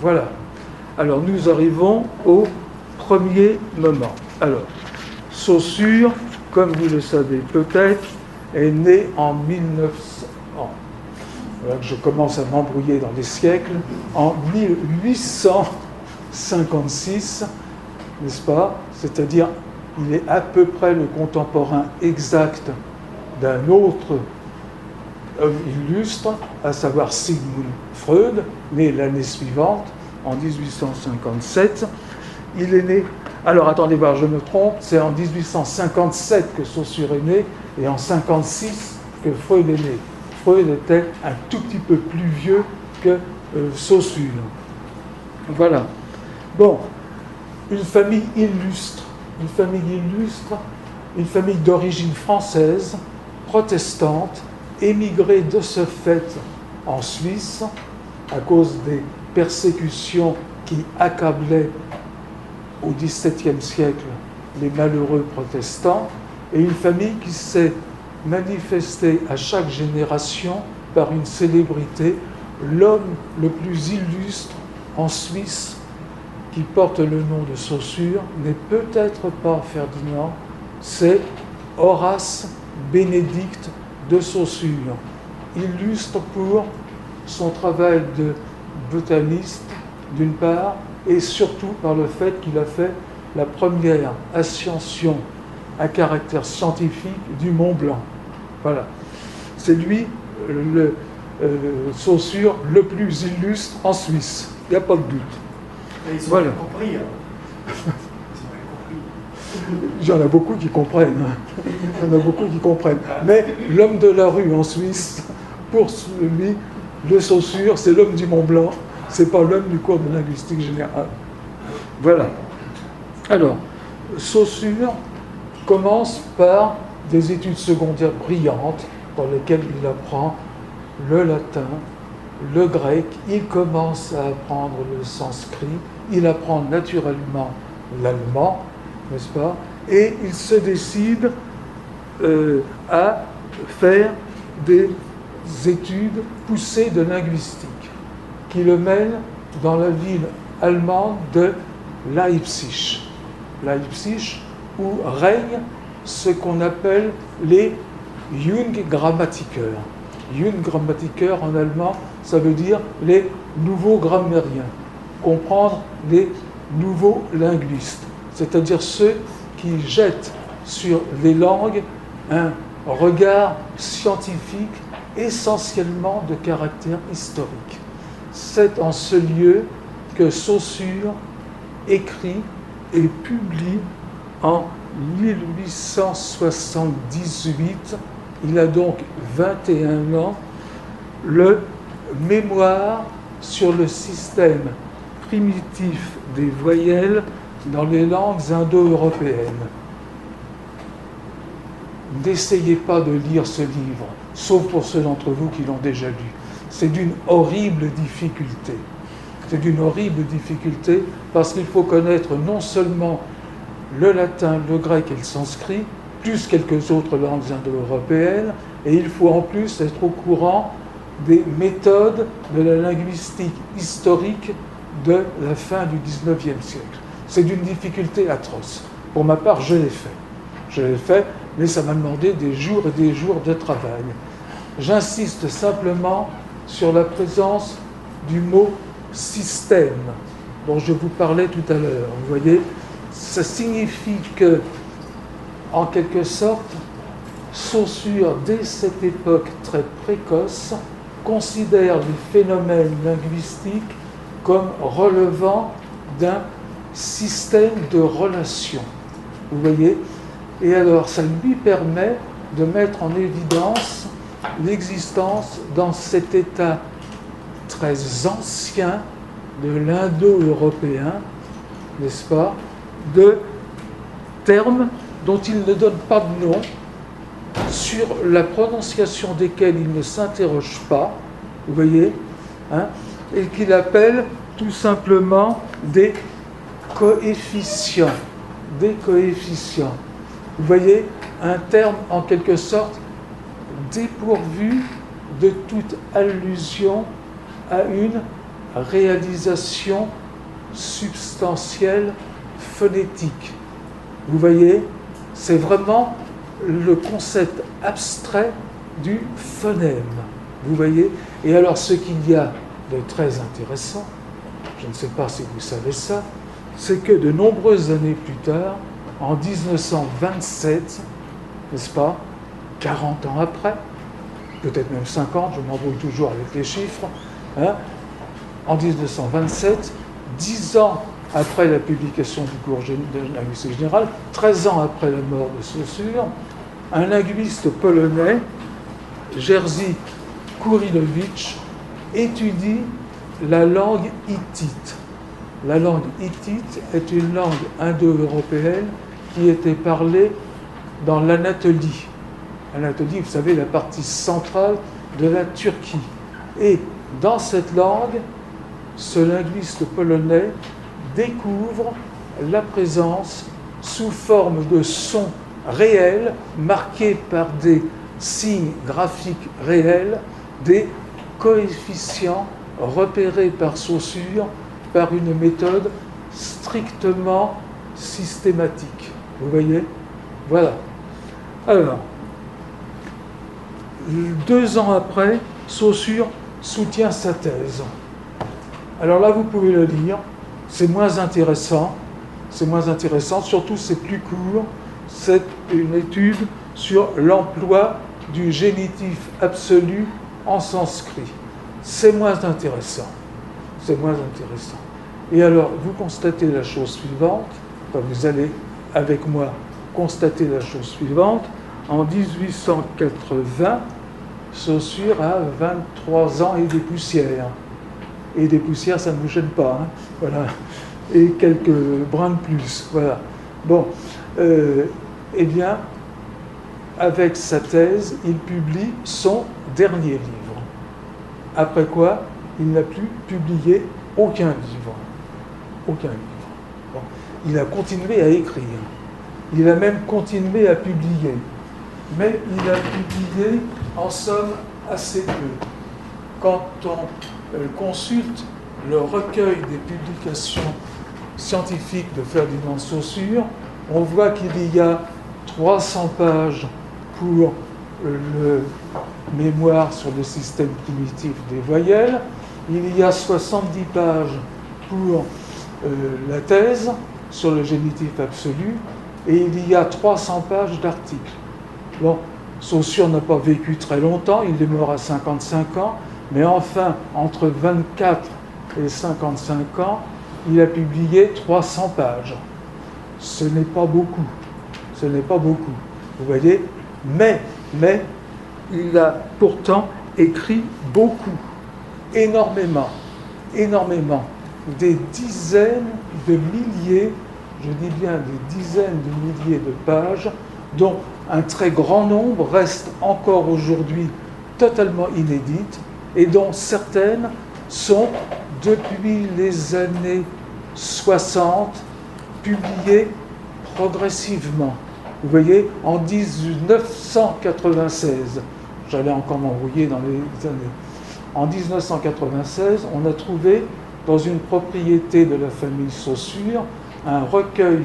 Voilà. Alors, nous arrivons au premier moment. Alors, Saussure, comme vous le savez peut-être, est né en 1900. Voilà que je commence à m'embrouiller dans les siècles. En 1856, n'est-ce pas? C'est-à-dire, il est à peu près le contemporain exact d'un autre homme illustre, à savoir Sigmund Freud, né l'année suivante, en 1857. Il est né... Alors, attendez voir, je me trompe, c'est en 1857 que Saussure est né, et en 1956 que Freud est né. Freud était un tout petit peu plus vieux que Saussure. Voilà. Bon, une famille illustre, une famille d'origine française, protestante, émigrée de ce fait en Suisse à cause des persécutions qui accablaient au XVIIe siècle les malheureux protestants, et une famille qui s'est manifestée à chaque génération par une célébrité. L'homme le plus illustre en Suisse qui porte le nom de Saussure n'est peut-être pas Ferdinand, c'est Horace Bénédict de Saussure, illustre pour son travail de botaniste d'une part, et surtout par le fait qu'il a fait la première ascension à caractère scientifique du Mont Blanc. Voilà. C'est lui, le Saussure, le plus illustre en Suisse. Il n'y a pas de doute. Et ils ont Voilà. compris. Hein. Il y en a beaucoup qui comprennent. Il y en a beaucoup qui comprennent. Mais l'homme de la rue en Suisse, pour lui, le Saussure, c'est l'homme du Mont Blanc, c'est pas l'homme du cours de linguistique générale. Voilà. Alors, Saussure commence par des études secondaires brillantes dans lesquelles il apprend le latin, le grec, il commence à apprendre le sanskrit, il apprend naturellement l'allemand, n'est-ce pas? Et il se décide à faire des études poussées de linguistique qui le mènent dans la ville allemande de Leipzig. Leipzig, où règnent ce qu'on appelle les Jungrammatiker. Jungrammatiker en allemand, ça veut dire les nouveaux grammairiens, comprendre les nouveaux linguistes, c'est-à-dire ceux qui jettent sur les langues un regard scientifique essentiellement de caractère historique. C'est en ce lieu que Saussure écrit et publie en 1878, il a donc 21 ans, le mémoire sur le système primitif des voyelles dans les langues indo-européennes. N'essayez pas de lire ce livre, sauf pour ceux d'entre vous qui l'ont déjà lu. C'est d'une horrible difficulté. C'est d'une horrible difficulté parce qu'il faut connaître non seulement le latin, le grec et le sanskrit, plus quelques autres langues indo-européennes, et il faut en plus être au courant des méthodes de la linguistique historique de la fin du XIXe siècle. C'est d'une difficulté atroce. Pour ma part, je l'ai fait. Je l'ai fait, mais ça m'a demandé des jours et des jours de travail. J'insiste simplement sur la présence du mot système dont je vous parlais tout à l'heure. Vous voyez, ça signifie que, en quelque sorte, Saussure, dès cette époque très précoce, considère les phénomènes linguistiques comme relevant d'un système de relations. Vous voyez? Et alors, ça lui permet de mettre en évidence l'existence dans cet état très ancien de l'indo-européen, n'est-ce pas, de termes dont il ne donne pas de nom, sur la prononciation desquels il ne s'interroge pas, vous voyez, hein, et qu'il appelle tout simplement des coefficients. Des coefficients. Vous voyez, un terme en quelque sorte dépourvu de toute allusion à une réalisation substantielle phonétique. Vous voyez, c'est vraiment le concept abstrait du phonème. Vous voyez? Et alors, ce qu'il y a de très intéressant, je ne sais pas si vous savez ça, c'est que de nombreuses années plus tard, en 1927, n'est-ce pas, 40 ans après, peut-être même 50, je m'embrouille toujours avec les chiffres, hein, en 1927, 10 ans après la publication du cours de linguistique générale, 13 ans après la mort de Saussure, un linguiste polonais, Jerzy Kurilowicz, étudie la langue hittite. La langue hittite est une langue indo-européenne qui était parlée dans l'Anatolie. L'Anatolie, vous savez, la partie centrale de la Turquie. Et dans cette langue, ce linguiste polonais découvre la présence, sous forme de sons réels, marqués par des signes graphiques réels, des coefficients repérés par Saussure par une méthode strictement systématique. Vous voyez? Voilà. Alors, 2 ans après, Saussure soutient sa thèse. Alors là, vous pouvez le lire, c'est moins intéressant, surtout c'est plus court, c'est une étude sur l'emploi du génitif absolu en sanskrit. C'est moins intéressant. Et alors, vous constatez la chose suivante, enfin, vous allez avec moi constater la chose suivante. En 1880, Saussure a 23 ans et des poussières. Et des poussières, ça ne vous gêne pas, hein, voilà. Et quelques brins de plus, voilà. Bon, eh bien, avec sa thèse, il publie son dernier livre. Après quoi, il n'a plus publié aucun livre. Aucun livre. Bon. Il a continué à écrire. Il a même continué à publier. Mais il a publié, en somme, assez peu. Quand on consulte le recueil des publications scientifiques de Ferdinand de Saussure, on voit qu'il y a 300 pages pour le mémoire sur le système primitif des voyelles, il y a 70 pages pour la thèse sur le génitif absolu, et il y a 300 pages d'articles. Bon, Saussure n'a pas vécu très longtemps, il est mort à 55 ans, mais enfin, entre 24 et 55 ans, il a publié 300 pages. Ce n'est pas beaucoup. Vous voyez? Mais, il a pourtant écrit beaucoup, énormément, des dizaines de milliers, je dis bien des dizaines de milliers de pages, dont un très grand nombre restent encore aujourd'hui totalement inédites, et dont certaines sont, depuis les années 60, publiées progressivement. Vous voyez, en 1996, j'allais encore m'embrouiller dans les années, en 1996, on a trouvé dans une propriété de la famille Saussure un recueil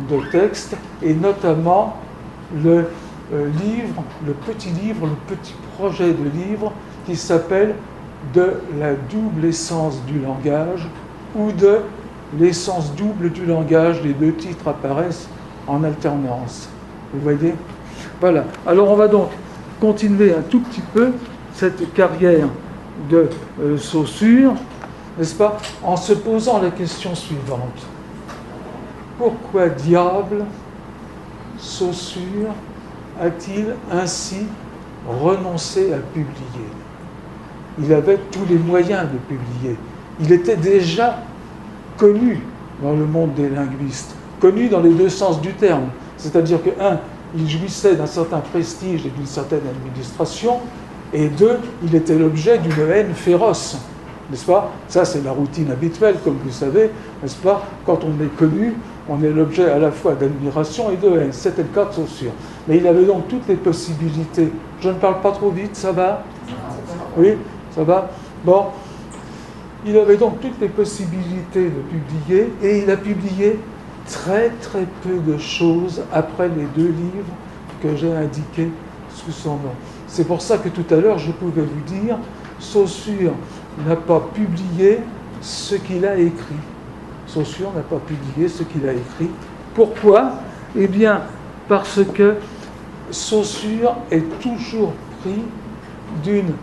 de textes, et notamment le petit projet de livre qui s'appelle « De la double essence du langage » ou « De l'essence double du langage ». Les deux titres apparaissent en alternance. Vous voyez? Voilà. Alors on va donc continuer un tout petit peu cette carrière de Saussure, n'est-ce pas, en se posant la question suivante. Pourquoi diable Saussure a-t-il ainsi renoncé à publier? Il avait tous les moyens de publier. Il était déjà connu dans le monde des linguistes, connu dans les deux sens du terme. C'est-à-dire que, un, il jouissait d'un certain prestige et d'une certaine administration, et deux, il était l'objet d'une haine féroce, n'est-ce pas? Ça, c'est la routine habituelle, comme vous savez, n'est-ce pas? Quand on est connu, on est l'objet à la fois d'admiration et de haine. C'était le cas de Saussure. Mais il avait donc toutes les possibilités. Je ne parle pas trop vite, ça va? Oui, ça va? Bon. Il avait donc toutes les possibilités de publier, et il a publié très très peu de choses après les 2 livres que j'ai indiqués sous son nom. C'est pour ça que tout à l'heure je pouvais vous dire, Saussure n'a pas publié ce qu'il a écrit. Saussure n'a pas publié ce qu'il a écrit. Pourquoi? Eh bien, parce que Saussure est toujours pris d'une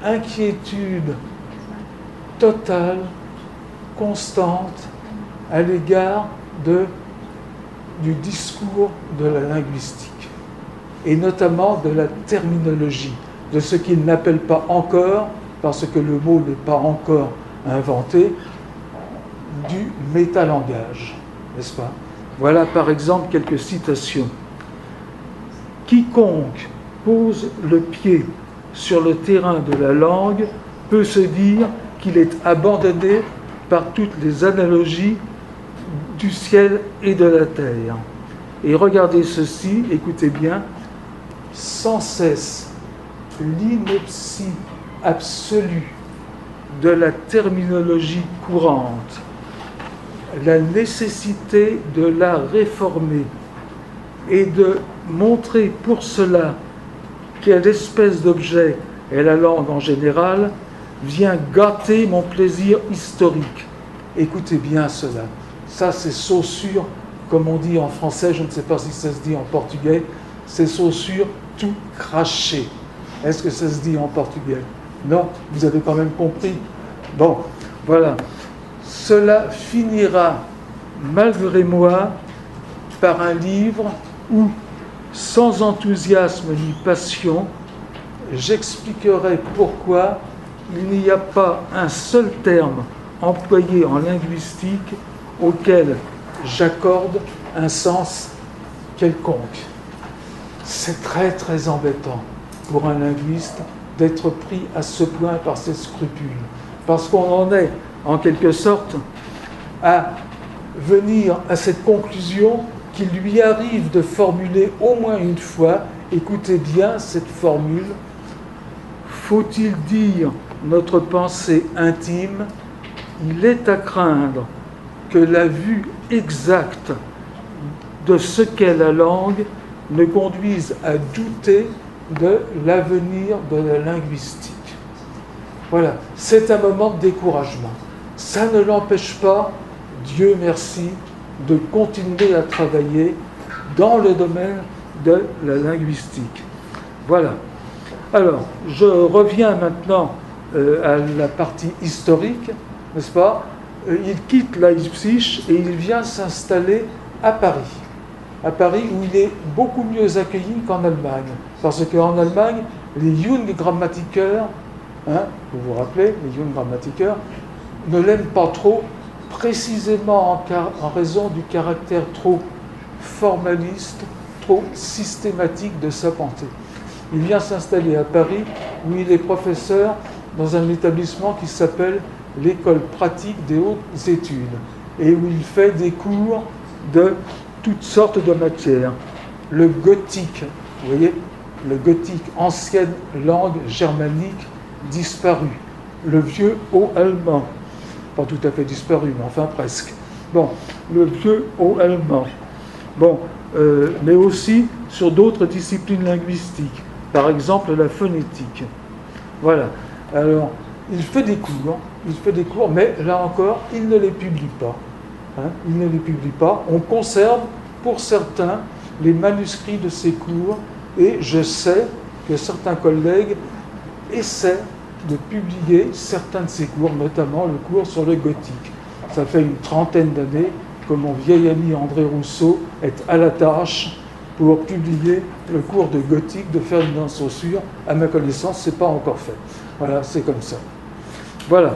inquiétude totale, constante, à l'égard du discours de la linguistique, et notamment de la terminologie, de ce qu'il n'appelle pas encore, parce que le mot n'est pas encore inventé, du métalangage, n'est-ce pas? Voilà par exemple quelques citations. « Quiconque pose le pied sur le terrain de la langue peut se dire qu'il est abandonné par toutes les analogies du ciel et de la terre. » Et regardez ceci, écoutez bien, sans cesse l'ineptie absolue de la terminologie courante, la nécessité de la réformer et de montrer pour cela quelle espèce d'objet est la langue en général, vient gâter mon plaisir historique. Écoutez bien cela. Ça, c'est Saussure, comme on dit en français, je ne sais pas si ça se dit en portugais, c'est Saussure tout craché. Est-ce que ça se dit en portugais? Non, vous avez quand même compris. Bon, voilà. Cela finira, malgré moi, par un livre où, sans enthousiasme ni passion, j'expliquerai pourquoi il n'y a pas un seul terme employé en linguistique auquel j'accorde un sens quelconque. C'est très très embêtant pour un linguiste d'être pris à ce point par ses scrupules, parce qu'on en est en quelque sorte à venir à cette conclusion qu'il lui arrive de formuler au moins une fois, écoutez bien cette formule, faut-il dire notre pensée intime, il est à craindre que la vue exacte de ce qu'est la langue ne conduise à douter de l'avenir de la linguistique. Voilà, c'est un moment de découragement. Ça ne l'empêche pas, Dieu merci, de continuer à travailler dans le domaine de la linguistique. Voilà. Alors, je reviens maintenant à la partie historique, n'est-ce pas? Il quitte Leipzig et il vient s'installer à Paris. À Paris, où il est beaucoup mieux accueilli qu'en Allemagne. Parce qu'en Allemagne, les Junggrammatikers, vous vous rappelez, les Junggrammatikers, ne l'aiment pas trop, précisément en raison du caractère trop formaliste, trop systématique de sa pensée. Il vient s'installer à Paris, où il est professeur dans un établissement qui s'appelle l'École pratique des hautes études, et où il fait des cours de toutes sortes de matières. Le gothique, vous voyez, le gothique, ancienne langue germanique disparue. Le vieux haut allemand, pas tout à fait disparu, mais enfin presque. Bon, le vieux haut allemand. Bon, mais aussi sur d'autres disciplines linguistiques, par exemple la phonétique. Voilà. Alors, il fait des cours, mais là encore, il ne les publie pas. Il ne les publie pas. On conserve, pour certains, les manuscrits de ses cours, et je sais que certains collègues essaient de publier certains de ses cours, notamment le cours sur le gothique. Ça fait une trentaine d'années que mon vieil ami André Rousseau est à la tâche pour publier le cours de gothique de Ferdinand Saussure. À ma connaissance, ce n'est pas encore fait. Voilà, c'est comme ça. Voilà.